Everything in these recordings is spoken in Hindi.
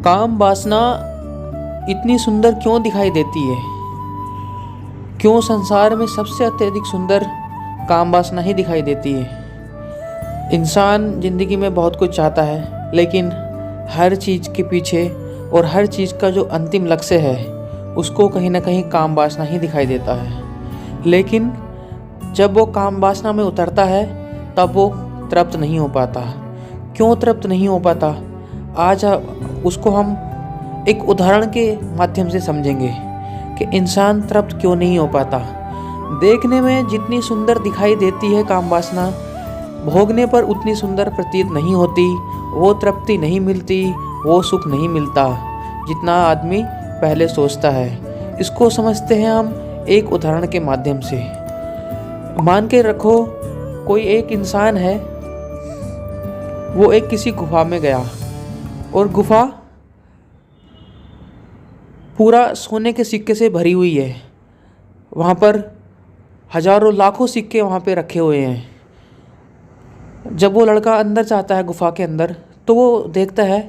काम वासना इतनी सुंदर क्यों दिखाई देती है? क्यों संसार में सबसे अत्यधिक सुंदर काम वासना ही दिखाई देती है? इंसान ज़िंदगी में बहुत कुछ चाहता है, लेकिन हर चीज़ के पीछे और हर चीज़ का जो अंतिम लक्ष्य है उसको कहीं ना कहीं काम वासना ही दिखाई देता है। लेकिन जब वो काम वासना में उतरता है तब वो तृप्त नहीं हो पाता। क्यों तृप्त नहीं हो पाता? आज उसको हम एक उदाहरण के माध्यम से समझेंगे कि इंसान तृप्त क्यों नहीं हो पाता। देखने में जितनी सुंदर दिखाई देती है काम वासना, भोगने पर उतनी सुंदर प्रतीत नहीं होती, वो तृप्ति नहीं मिलती, वो सुख नहीं मिलता जितना आदमी पहले सोचता है। इसको समझते हैं हम एक उदाहरण के माध्यम से। मान के रखो कोई एक इंसान है, वो एक किसी गुफा में गया और गुफा पूरा सोने के सिक्के से भरी हुई है। वहाँ पर हजारों लाखों सिक्के वहाँ पे रखे हुए हैं। जब वो लड़का अंदर जाता है गुफा के अंदर, तो वो देखता है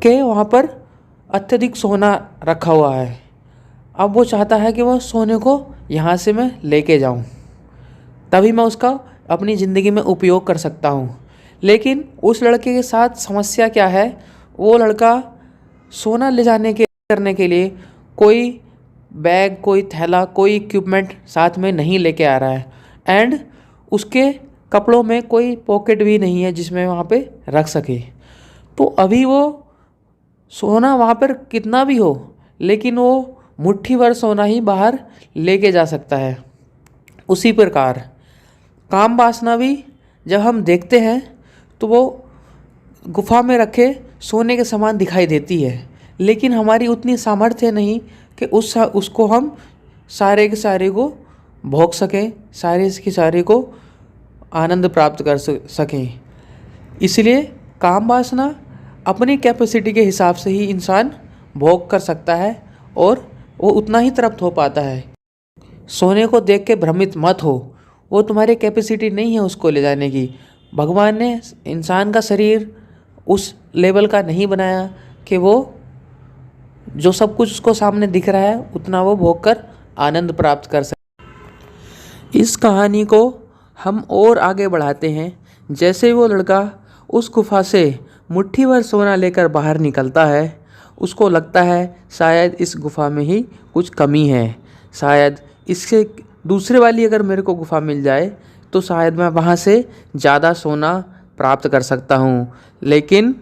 कि वहाँ पर अत्यधिक सोना रखा हुआ है। अब वो चाहता है कि वो सोने को यहाँ से मैं लेके जाऊँ, तभी मैं उसका अपनी ज़िंदगी में उपयोग कर सकता हूँ। लेकिन उस लड़के के साथ समस्या क्या है? वो लड़का सोना ले जाने के करने के लिए कोई बैग, कोई थैला, कोई इक्विपमेंट साथ में नहीं लेके आ रहा है, एंड उसके कपड़ों में कोई पॉकेट भी नहीं है जिसमें वहाँ पे रख सके। तो अभी वो सोना वहाँ पर कितना भी हो, लेकिन वो मुट्ठी भर सोना ही बाहर लेके जा सकता है। उसी प्रकार काम वासना भी जब हम देखते हैं तो वो गुफा में रखे सोने के समान दिखाई देती है, लेकिन हमारी उतनी सामर्थ्य नहीं कि उसको हम सारे के सारे को भोग सकें, सारे के सारे को आनंद प्राप्त कर सकें। इसलिए काम वासना अपनी कैपेसिटी के हिसाब से ही इंसान भोग कर सकता है और वो उतना ही तृप्त हो पाता है। सोने को देख के भ्रमित मत हो, वो तुम्हारी कैपेसिटी नहीं है उसको ले जाने की। भगवान ने इंसान का शरीर उस लेवल का नहीं बनाया कि वो जो सब कुछ उसको सामने दिख रहा है उतना वो भोग कर आनंद प्राप्त कर सके। इस कहानी को हम और आगे बढ़ाते हैं। जैसे वो लड़का उस गुफा से मुट्ठी भर सोना लेकर बाहर निकलता है, उसको लगता है शायद इस गुफा में ही कुछ कमी है, शायद इससे दूसरे वाली अगर मेरे को गुफा मिल जाए तो शायद मैं वहाँ से ज़्यादा सोना प्राप्त कर सकता हूँ। लेकिन